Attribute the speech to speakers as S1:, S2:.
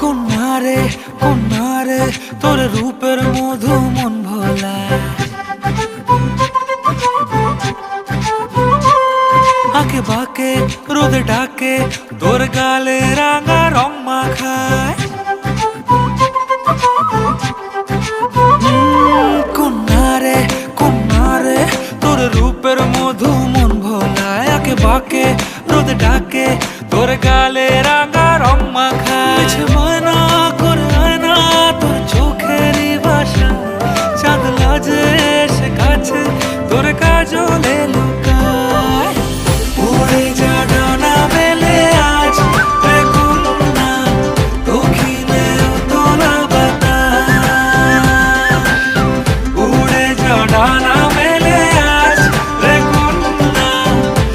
S1: কন্যারে কন্যারে তোর রূপের মধু মন ভোলায়, আঁকে বাঁকে রোদে ডাকে তোর গালে রাঙা রং মাখায়। কন্যারে কন্যারে তোর রূপের মধু মন ভোলায়, আঁকে বাঁকে রোদে ডাকে তোর গালে রাঙা রং মাখায়।